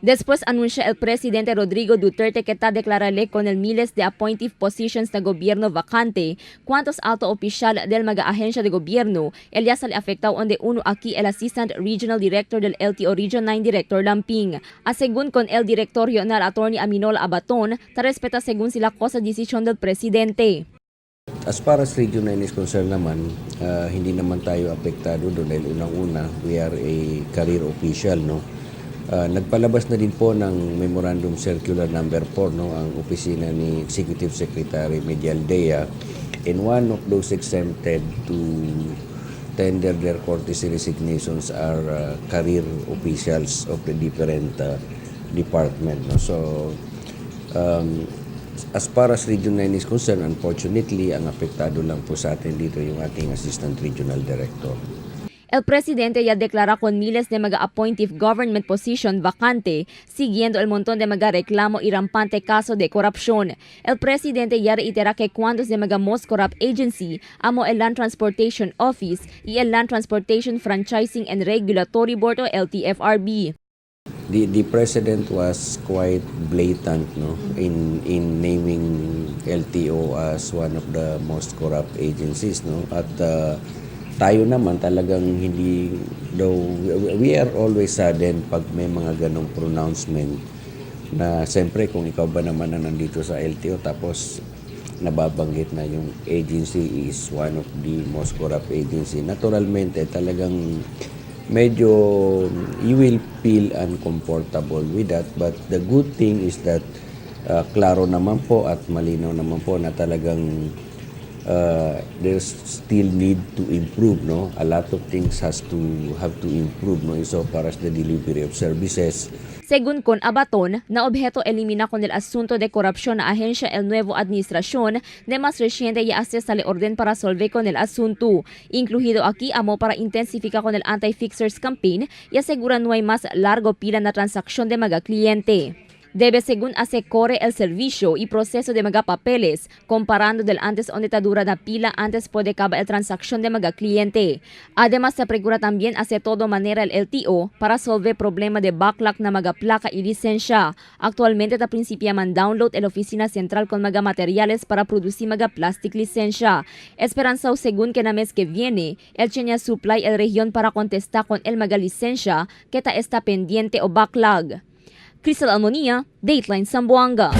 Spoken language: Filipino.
Después anuncia el presidente Rodrigo Duterte que está declararle con el miles de appointive positions na gobierno vacante, cuantos alto oficial del mga ahensya de gobierno, el ya sale afectado onde uno aquí el Assistant Regional Director del LTO Region 9 Director Lamping. Asegun con el directorio na Attorney Aminola Abaton, ta respeta según sila ko sa desisyon del presidente. As far as Region 9 is concerned naman, hindi naman tayo apektado doon dahil unang-una, we are a career official, no? Nagpalabas na din po ng Memorandum Circular number 4 no ang opisina ni Executive Secretary Medialdea, and one of those exempted to tender their courtesy resignations are career officials of the different department, no. So as far as Region 9 is concerned, unfortunately ang apektado lang po sa atin dito yung ating Assistant Regional Director. El presidente ya declara con miles de mga appointive government position vacante, siguiendo el montón de mga reklamo y rampante caso de corrupción. El presidente ya reitera que cuantos de mga most corrupt agency, amo el Land Transportation Office y el Land Transportation Franchising and Regulatory Board o LTFRB. The president was quite blatant, no, in naming LTO as one of the most corrupt agencies, no. At tayo naman talagang hindi daw, we are always saddened pag may mga ganong pronouncement na siyempre kung ikaw ba naman na nandito sa LTO tapos nababanggit na yung agency is one of the most corrupt agency, naturalmente talagang medyo you will feel uncomfortable with that. But the good thing is that klaro naman po at malinaw naman po na talagang there's still need to improve, no. A lot of things have to improve, no, so far as the delivery of services. Según con Abaton, na objeto elimina con el asunto de corrupción na ahensya el nuevo administración de más reciente y hace sale orden para solver con el asunto. Incluido aquí amo para intensificar con el anti-fixers campaign y asegura no hay más largo pila na transaksyon de mga kliyente. Debe según corre el servicio y proceso de mga papeles, comparando del antes onde dura na pila antes puede acabar el transacción de mga cliente. Además, se procura también hacer todo manera el LTO para solver problema de backlog na mga plaka y lisensya. Actualmente, ta prinsipya man download el oficina central con mga materiales para producir mga plastic lisensya. Esperanzao según que na mes que viene, el Chenya supply el región para contestar con el mga lisensya que ta está pendiente o backlog. Crystal Almonia, Dateline Zamboanga.